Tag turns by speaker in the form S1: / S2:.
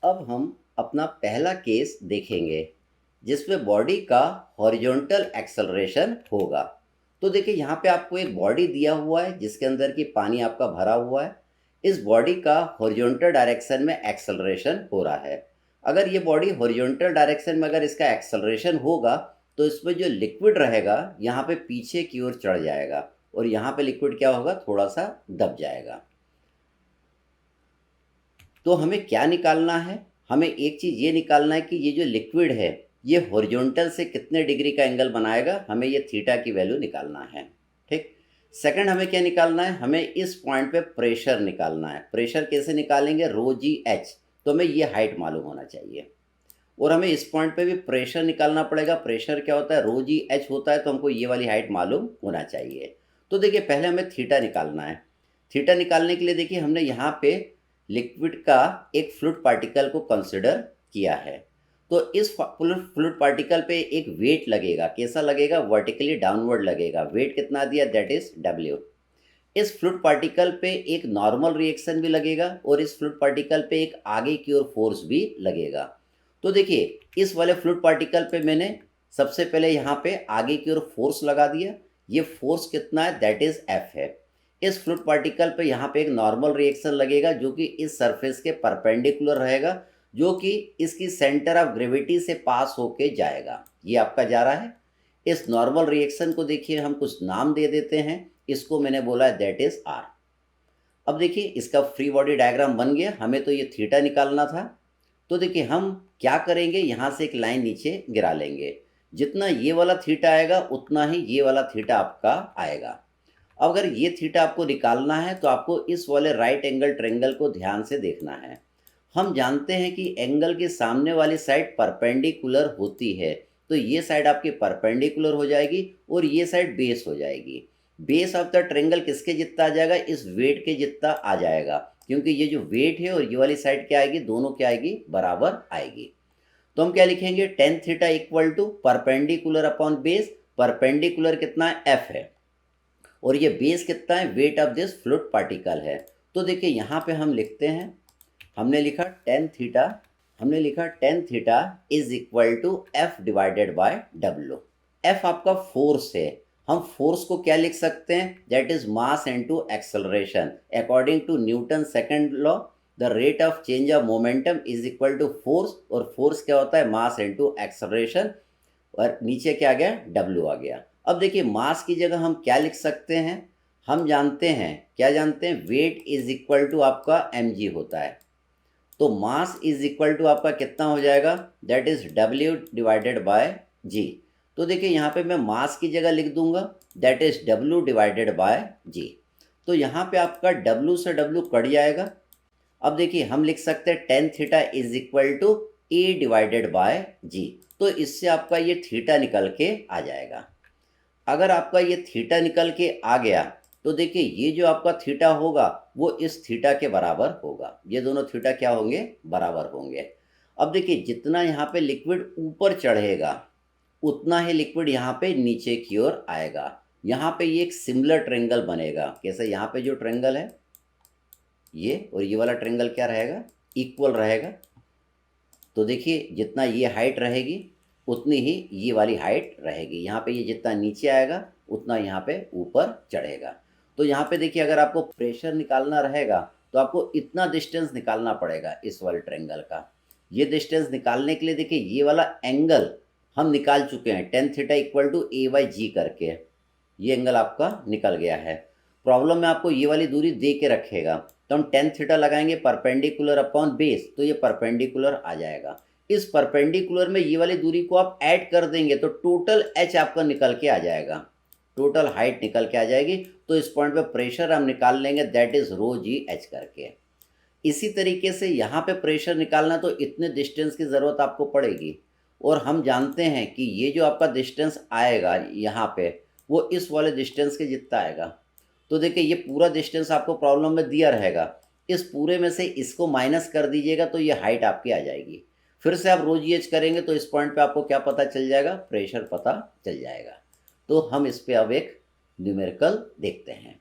S1: अब हम अपना पहला केस देखेंगे जिसमें बॉडी का हॉरिजॉन्टल एक्सेलरेशन होगा। तो देखिए यहाँ पे आपको एक बॉडी दिया हुआ है जिसके अंदर की पानी आपका भरा हुआ है। इस बॉडी का हॉरिजॉन्टल डायरेक्शन में एक्सेलरेशन हो रहा है। अगर ये बॉडी हॉरिजॉन्टल डायरेक्शन में अगर इसका एक्सेलरेशन होगा तो इसमें जो लिक्विड रहेगा यहाँ पे पीछे की ओर चढ़ जाएगा और यहाँ पे लिक्विड क्या होगा, थोड़ा सा दब जाएगा। तो हमें क्या निकालना है, हमें एक चीज़ ये निकालना है कि ये जो लिक्विड है ये हॉरिजॉन्टल से कितने डिग्री का एंगल बनाएगा, हमें ये थीटा की वैल्यू निकालना है। ठीक। सेकंड हमें क्या निकालना है, हमें इस पॉइंट पे प्रेशर निकालना है। प्रेशर कैसे निकालेंगे, रो जी एच। तो हमें ये हाइट मालूम होना चाहिए और हमें इस पॉइंट पे भी प्रेशर निकालना पड़ेगा। प्रेशर क्या होता है, रो जी एच होता है, तो हमको ये वाली हाइट मालूम होना चाहिए। तो देखिए पहले हमें थीटा निकालना है। थीटा निकालने के लिए देखिए हमने यहाँ पे लिक्विड का एक फ्लूइड पार्टिकल को कंसिडर किया है। तो इस फ्लूइड पार्टिकल पे एक वेट लगेगा। कैसा लगेगा, वर्टिकली डाउनवर्ड लगेगा। वेट कितना दिया, दैट इज डब्ल्यू। इस फ्लूइड पार्टिकल पे एक नॉर्मल रिएक्शन भी लगेगा और इस फ्लूइड पार्टिकल पे एक आगे की ओर फोर्स भी लगेगा। तो देखिए इस वाले फ्लूइड पार्टिकल पे मैंने सबसे पहले यहाँ पे आगे की ओर फोर्स लगा दिया। ये फोर्स कितना है, दैट इज एफ है। इस फ्लूइड पार्टिकल पे यहाँ पे एक नॉर्मल रिएक्शन लगेगा जो कि इस सरफेस के परपेंडिकुलर रहेगा, जो कि इसकी सेंटर ऑफ ग्रेविटी से पास होके जाएगा। ये आपका जा रहा है। इस नॉर्मल रिएक्शन को देखिए हम कुछ नाम दे देते हैं। इसको मैंने बोला है दैट इज आर। अब देखिए इसका फ्री बॉडी डायग्राम बन गया। हमें तो ये थीटा निकालना था। तो देखिए हम क्या करेंगे, यहाँ से एक लाइन नीचे गिरा लेंगे। जितना ये वाला थीटा आएगा उतना ही ये वाला थीटा आपका आएगा। अब अगर ये थीटा आपको निकालना है तो आपको इस वाले राइट एंगल ट्रेंगल को ध्यान से देखना है। हम जानते हैं कि एंगल के सामने वाली साइड परपेंडिकुलर होती है, तो ये साइड आपकी परपेंडिकुलर हो जाएगी और ये साइड बेस हो जाएगी। बेस ऑफ द ट्रेंगल किसके जितना आ जाएगा, इस वेट के जितना आ जाएगा, क्योंकि ये जो वेट है और ये वाली साइड क्या आएगी, दोनों क्या आएगी, बराबर आएगी। तो हम क्या लिखेंगे, tan theta equal to perpendicular upon base. Perpendicular कितना है, एफ है, और ये बेस कितना है, weight of this fluid particle है। तो देखिए यहाँ पे हम लिखते हैं, हमने लिखा tan theta is equal to F divided by W. F आपका फोर्स है। हम फोर्स को क्या लिख सकते हैं, that is mass into acceleration. According to Newton second law, the rate of change of momentum is equal to force, और force क्या होता है, मास इनटू एक्सेलरेशन, और नीचे क्या आ गया, डब्ल्यू आ गया। अब देखिए मास की जगह हम क्या लिख सकते हैं, हम जानते हैं, क्या जानते हैं, वेट इज इक्वल टू आपका mg होता है। तो मास इज इक्वल टू आपका कितना हो जाएगा, that is w divided by g। तो देखिए यहाँ पे मैं मास की जगह लिख दूंगा that is w divided by g। तो यहाँ पे आपका w से w कट जाएगा। अब देखिए हम लिख सकते हैं tan theta is equal to a divided by g। तो इससे आपका ये थीटा निकल के आ जाएगा। अगर आपका ये थीटा निकल के आ गया तो देखिए ये जो आपका थीटा होगा वो इस थीटा के बराबर होगा। ये दोनों थीटा क्या होंगे, बराबर होंगे। अब देखिए जितना यहाँ पे लिक्विड ऊपर चढ़ेगा उतना ही लिक्विड यहाँ पे नीचे की ओर आएगा। यहाँ पे ये एक सिमिलर ट्रेंगल बनेगा। कैसे, यहाँ पे जो ट्रेंगल है ये और ये वाला ट्रेंगल क्या रहेगा, इक्वल रहेगा। तो देखिए जितना ये हाइट रहेगी उतनी ही ये वाली हाइट रहेगी। यहाँ पे ये जितना नीचे आएगा उतना यहाँ पे ऊपर चढ़ेगा। तो यहाँ पे देखिए अगर आपको प्रेशर निकालना रहेगा तो आपको इतना डिस्टेंस निकालना पड़ेगा इस वाले ट्रेंगल का। ये डिस्टेंस निकालने के लिए देखिए ये वाला एंगल हम निकाल चुके हैं, tan theta equal to a by g करके। ये एंगल आपका निकल गया है। प्रॉब्लम में आपको ये वाली दूरी दे के रखेगा, तो हम टेन थीटा लगाएंगे परपेंडिकुलर अपॉन बेस, तो ये परपेंडिकुलर आ जाएगा। इस परपेंडिकुलर में ये वाली दूरी को आप ऐड कर देंगे तो टोटल एच आपका निकल के आ जाएगा, टोटल हाइट निकल के आ जाएगी। तो इस पॉइंट पे प्रेशर हम निकाल लेंगे that is rho G H करके। इसी तरीके से यहाँ पे प्रेशर निकालना तो इतने डिस्टेंस की ज़रूरत आपको पड़ेगी, और हम जानते हैं कि ये जो आपका डिस्टेंस आएगा यहाँ पे वो इस वाले डिस्टेंस के जितना आएगा। तो देखिए ये पूरा डिस्टेंस आपको प्रॉब्लम में दिया रहेगा, इस पूरे में से इसको माइनस कर दीजिएगा तो ये हाइट आपकी आ जाएगी। फिर से आप रो जी एच करेंगे तो इस पॉइंट पे आपको क्या पता चल जाएगा, प्रेशर पता चल जाएगा। तो हम इस पे अब एक न्यूमेरिकल देखते हैं।